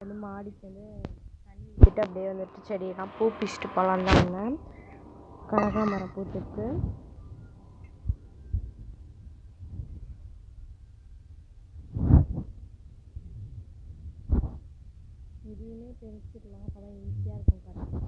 வந்து மாடிக்கு வந்து தண்ணி ஊற்றிட்டு அப்படியே வந்துட்டு செடியெல்லாம் பூ பிச்சுட்டு போகலான்னு தான் வந்தேன். கனகாமரம் பூத்துருக்கு. இதையுமே தெரிஞ்சிடலாம், அப்போ தான் ஈஸியாக இருக்கும். கரெக்டாக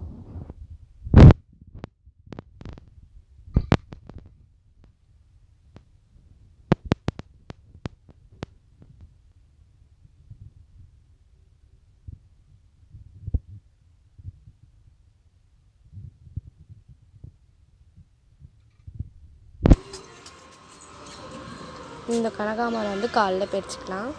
இந்த கனகாமரம் வந்து காலைல பறிச்சுக்கலாம்.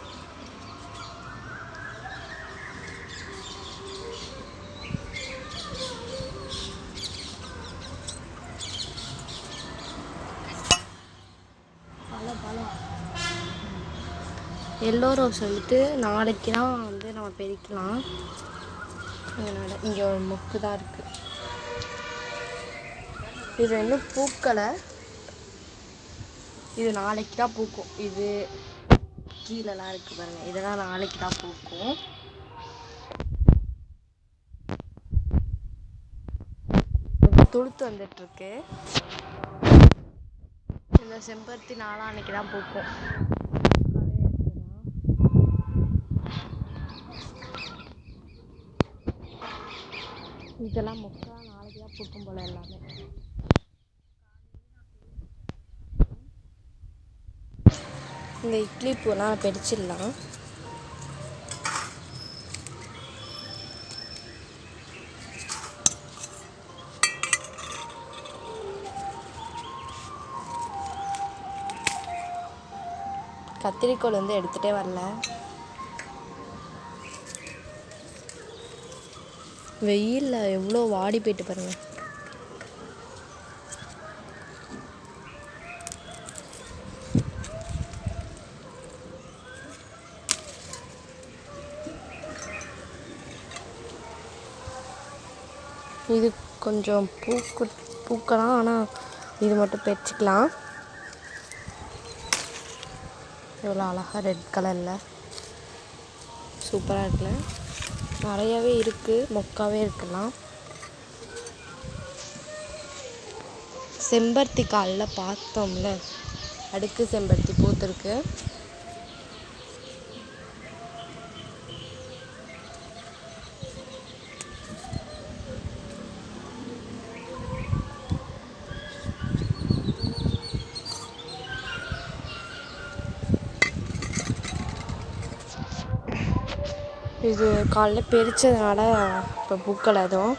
எல்லோ ரோஸ் வந்துட்டு நாளைக்கு தான் வந்து நம்ம பறிக்கலாம். அதனால் இங்கே ஒரு மொக்கு தான் இருக்குது. இது இன்னும் பூக்களை, இது நாளைக்கு தான் பூக்கும். இது கீழெல்லாம் இருக்குது பாருங்கள், இதெல்லாம் நாளைக்கு தான் பூக்கும். துளுத்து வந்துட்டுருக்கு. இந்த செம்பருத்தி நாளான்னைக்கு தான் பூக்கும். இதெல்லாம் மொக்கா நாளைக்கு தான் பூக்கும் போல் எல்லாமே. இந்த இட்லி பூலாம் பறிச்சிடலாம். கத்திரிக்கோல் வந்து எடுத்துகிட்டே வரல. வெயிலில் எவ்வளோ வாடி போயிட்டு பாருங்கள். இது கொஞ்சம் பூக்கலாம், ஆனால் இது மட்டும் பறிச்சுக்கலாம். எவ்வளோ அழகாக ரெட் கலரில் சூப்பராக இருக்குல்ல. நிறையாவே இருக்குது, மொக்காவே இருக்கலாம். செம்பருத்தி காலில் பார்த்தோம்ல, அடுக்கு செம்பருத்தி பூத்துருக்கு. இது காலைல பறிச்சதுனால இப்போ பூக்கள் அதுவும்